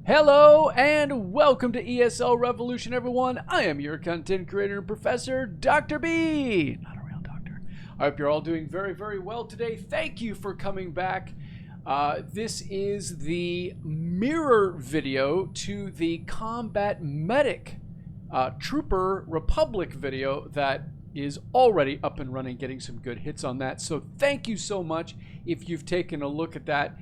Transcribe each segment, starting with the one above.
Hello and welcome to ESL Revolution, everyone. I am your content creator and professor, Dr. B. Not a real doctor. I hope you're all doing very, very well today. Thank you for coming back. This is the mirror video to the Combat Medic Trooper Republic video that is already up and running, getting some good hits on that. So thank you so much if you've taken a look at that.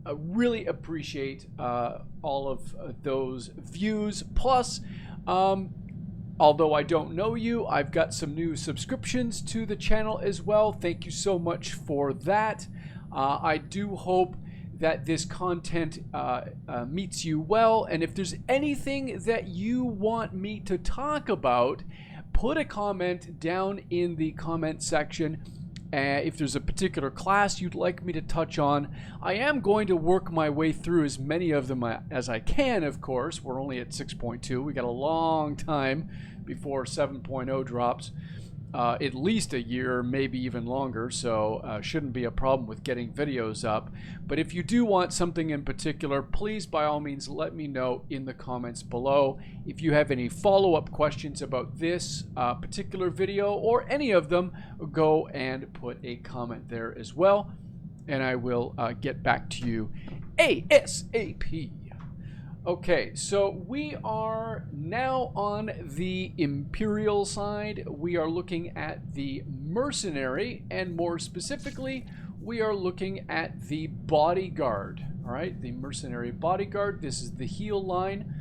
I really appreciate all of those views. Plus, although I don't know you, I've got some new subscriptions to the channel as well. Thank you so much for that. I do hope that this content meets you well. And if there's anything that you want me to talk about, put a comment down in the comment section. If there's a particular class you'd like me to touch on, I am going to work my way through as many of them as I can, of course. We're only at 6.2. We got a long time before 7.0 drops. At least a year, maybe even longer, so shouldn't be a problem with getting videos up. But if you do want something in particular, please by all means let me know in the comments below. If you have any follow-up questions about this particular video or any of them, go and put a comment there as well, and I will get back to you ASAP. Okay, so we are now on the Imperial side. We are looking at the Mercenary, and more specifically, we are looking at the Bodyguard. All right, the Mercenary Bodyguard. This is the heal line.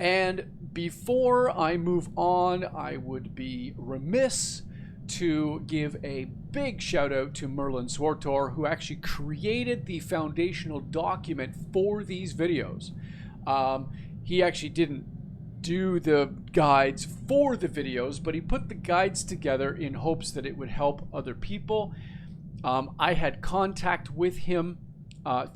And before I move on, I would be remiss to give a big shout out to Merlin Swartor, who actually created the foundational document for these videos. He actually didn't do the guides for the videos, but he put the guides together in hopes that it would help other people. I had contact with him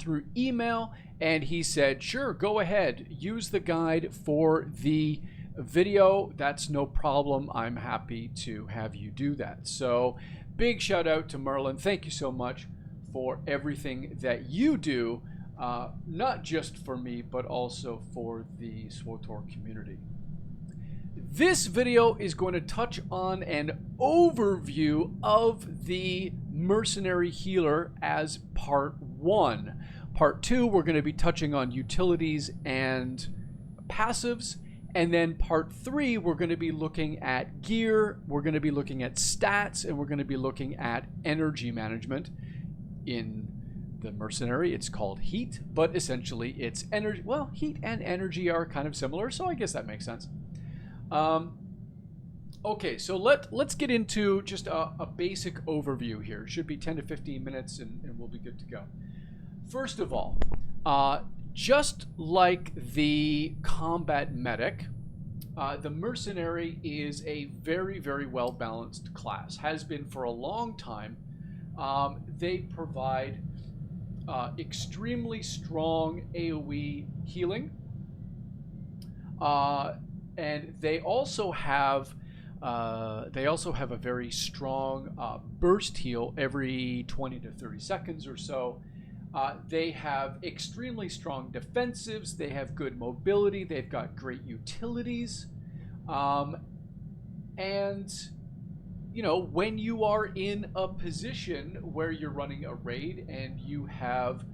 through email, and he said, sure, go ahead, use the guide for the video. That's no problem. I'm happy to have you do that. So big shout out to Merlin. Thank you so much for everything that you do, not just for me, but also for the SWTOR community. This video is going to touch on an overview of the Mercenary Healer as part 1. Part 2, we're going to be touching on utilities and passives. And then part 3, we're going to be looking at gear, we're going to be looking at stats, and we're going to be looking at energy management. In the Mercenary, it's called heat, but essentially it's energy. Well, heat and energy are kind of similar, so I guess that makes sense. Okay, so let's get into just a basic overview here. It should be 10 to 15 minutes, and we'll be good to go. First of all, just like the Combat Medic, the Mercenary is a very, very well-balanced class. Has been for a long time. They provide extremely strong AoE healing. And they also have a very strong burst heal every 20 to 30 seconds or so. They have extremely strong defensives, they have good mobility, they've got great utilities, and you know, when you are in a position where you're running a raid and you have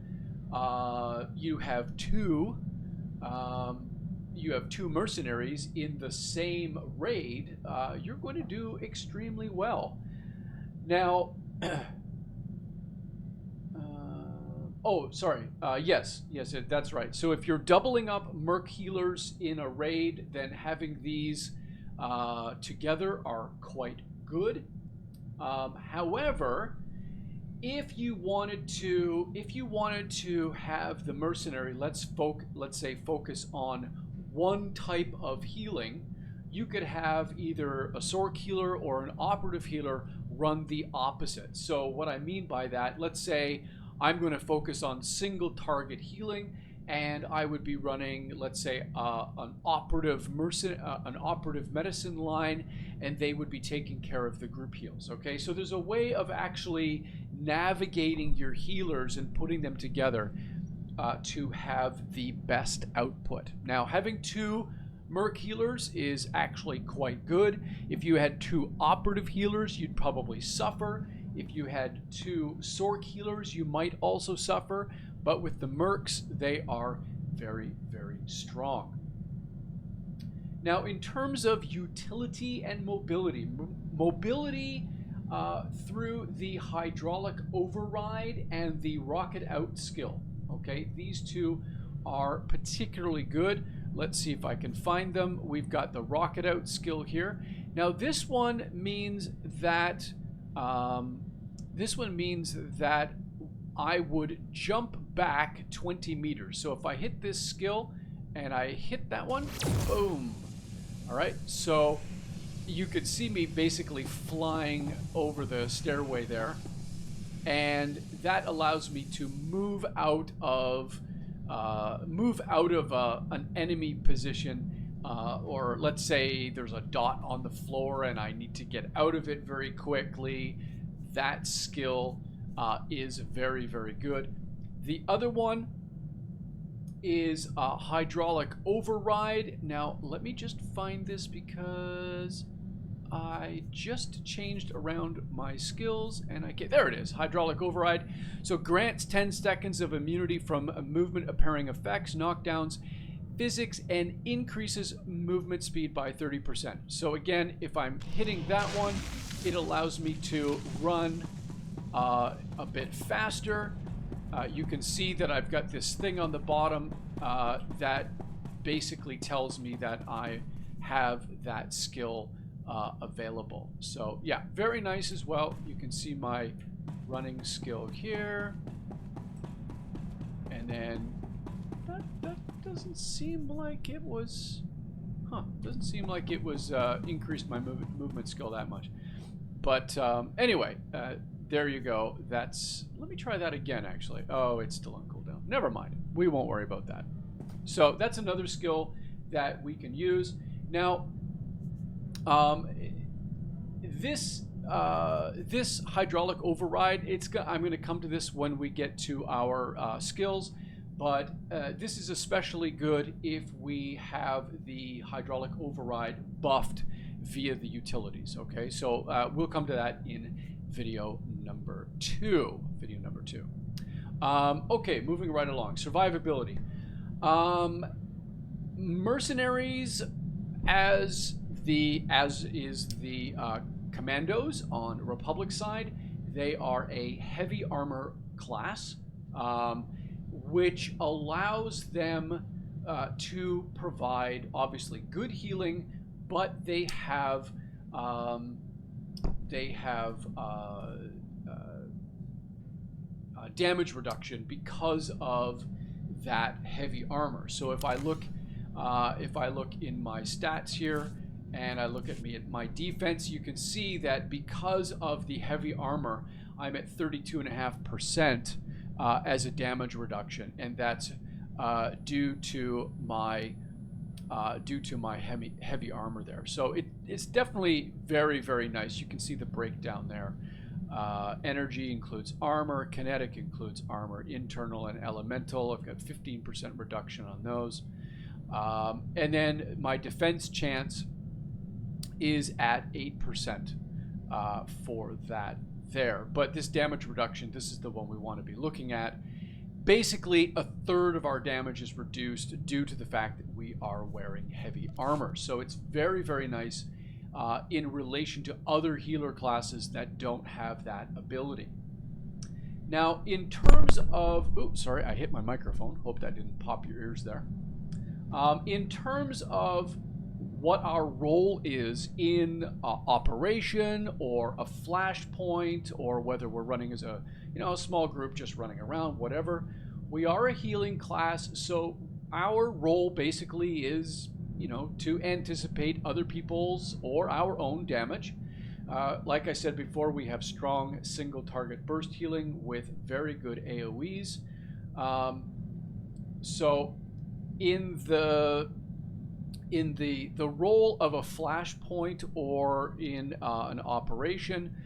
two mercenaries in the same raid, you're going to do extremely well. Now oh, sorry. Yes, that's right. So if you're doubling up Merc healers in a raid, then having these together are quite good. However, if you wanted to have the Mercenary, let's say focus on one type of healing, you could have either a Sorc healer or an operative healer run the opposite. So what I mean by that, let's say I'm going to focus on single target healing, and I would be running, let's say, an operative medicine line, and they would be taking care of the group heals. Okay, so there's a way of actually navigating your healers and putting them together to have the best output. Now, having 2 Merc healers is actually quite good. If you had 2 operative healers, you'd probably suffer. If you had 2 Sorc healers, you might also suffer. But with the Mercs, they are very, very strong. Now, in terms of utility and mobility, mobility through the hydraulic override and the rocket out skill. Okay, these 2 are particularly good. Let's see if I can find them. We've got the rocket out skill here. Now, this one means that I would jump back 20 meters. So if I hit this skill and I hit that one, boom. All right, so you could see me basically flying over the stairway there, and that allows me to move out of an enemy position, or let's say there's a dot on the floor and I need to get out of it very quickly. That skill is very, very good. The other one is hydraulic override. Now, let me just find this because I just changed around my skills and I get, there it is, hydraulic override. So grants 10 seconds of immunity from movement impairing effects, knockdowns, physics, and increases movement speed by 30%. So again, if I'm hitting that one, it allows me to run a bit faster. You can see that I've got this thing on the bottom that basically tells me that I have that skill available. So yeah, very nice as well. You can see my running skill here, and then that doesn't seem like it was doesn't seem like it was increased my movement skill that much. But anyway, there you go. That's, let me try that again actually. Oh, it's still on cooldown. Never mind, we won't worry about that. So that's another skill that we can use. Now this hydraulic override, I'm going to come to this when we get to our skills, but this is especially good if we have the hydraulic override buffed via the utilities. Okay, so we'll come to that in video number 2. Okay, moving right along. Survivability. Mercenaries, as is the commandos on Republic side, they are a heavy armor class, which allows them to provide obviously good healing, but they have damage reduction because of that heavy armor. So if I look in my stats here and I look at my defense, you can see that because of the heavy armor, I'm at 32.5% as a damage reduction, and that's due to my heavy armor there. So it's definitely very, very nice. You can see the breakdown there. Energy includes armor, kinetic includes armor, internal and elemental. I've got 15% reduction on those. And then my defense chance is at 8% for that there. But this damage reduction, this is the one we want to be looking at. Basically, a third of our damage is reduced due to the fact that we are wearing heavy armor. So it's very, very nice in relation to other healer classes that don't have that ability. Now, in terms of, oops, sorry, I hit my microphone. Hope that didn't pop your ears there. In terms of what our role is in operation or a flashpoint, or whether we're running as a small group just running around, whatever, we are a healing class. So our role basically is to anticipate other people's or our own damage. Like I said before, we have strong single target burst healing with very good AoEs. So in the role of a flashpoint or in an operation,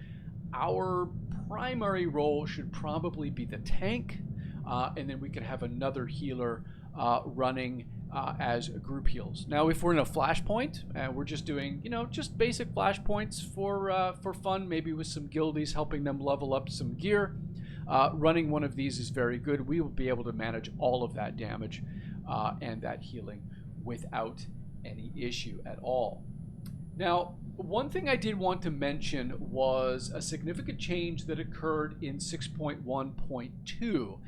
our primary role should probably be the tank. and then we could have another healer running as group heals. Now, if we're in a flashpoint and we're just doing, just basic flashpoints for fun, maybe with some guildies helping them level up some gear, running one of these is very good. We will be able to manage all of that damage and that healing without any issue at all. Now, one thing I did want to mention was a significant change that occurred in 6.1.2.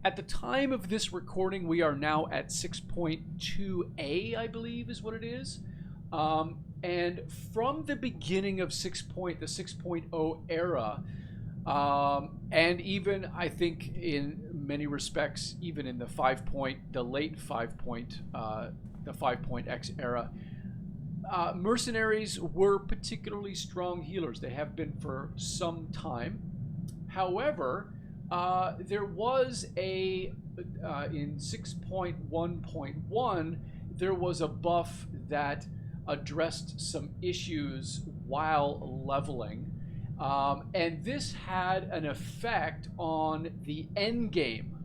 At the time of this recording, we are now at 6.2a, I believe is what it is. And from the beginning of the 6.0 era, and even I think in many respects, even in the late 5.x era, mercenaries were particularly strong healers. They have been for some time. However, there was in 6.1.1, there was a buff that addressed some issues while leveling. And this had an effect on the end game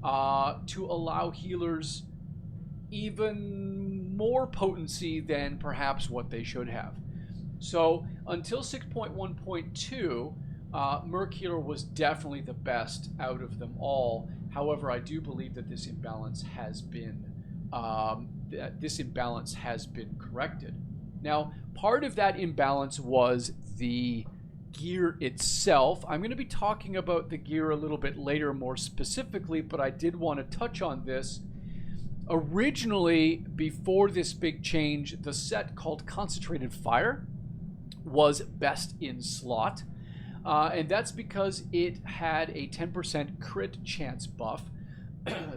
to allow healers even more potency than perhaps what they should have. So until 6.1.2, Merc Healer was definitely the best out of them all. However, I do believe that this imbalance has been corrected. Now, part of that imbalance was the gear itself. I'm going to be talking about the gear a little bit later more specifically, but I did want to touch on this. Originally, before this big change, the set called Concentrated Fire was best in slot. And that's because it had a 10% crit chance buff.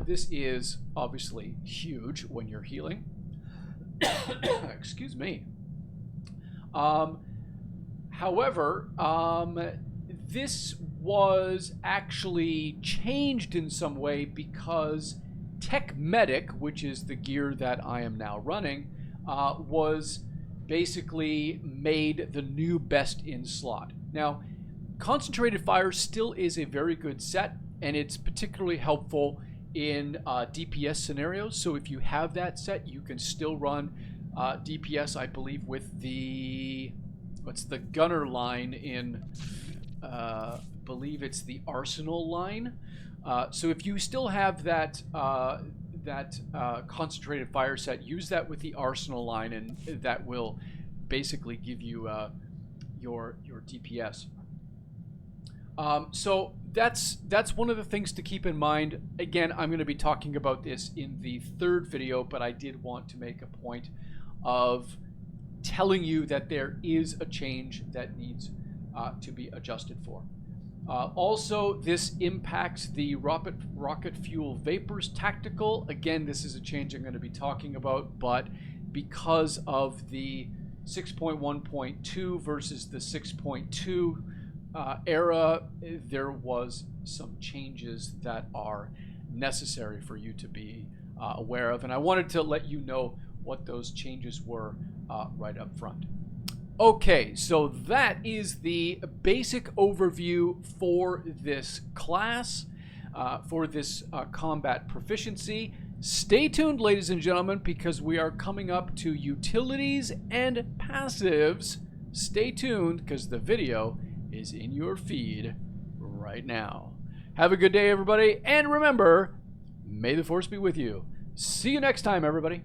This is obviously huge when you're healing. Excuse me. However, this was actually changed in some way because Tech Medic, which is the gear that I am now running, was basically made the new best in slot. Now, Concentrated Fire still is a very good set, and it's particularly helpful in DPS scenarios. So if you have that set, you can still run DPS, I believe, with the gunner line in, believe it's the Arsenal line. So if you still have that Concentrated Fire set, use that with the Arsenal line, and that will basically give you your DPS. So that's one of the things to keep in mind. Again, I'm going to be talking about this in the third video, but I did want to make a point of telling you that there is a change that needs to be adjusted for. Also, this impacts the rocket fuel vapors tactical. Again, this is a change I'm going to be talking about, but because of the 6.1.2 versus the 6.2 era, there was some changes that are necessary for you to be aware of, and I wanted to let you know what those changes were right up front. Okay, so that is the basic overview for this class, for this combat proficiency. Stay tuned, ladies and gentlemen, because we are coming up to utilities and passives. Stay tuned, because the video is in your feed right now. Have a good day, everybody, and remember, may the force be with you. See you next time, everybody.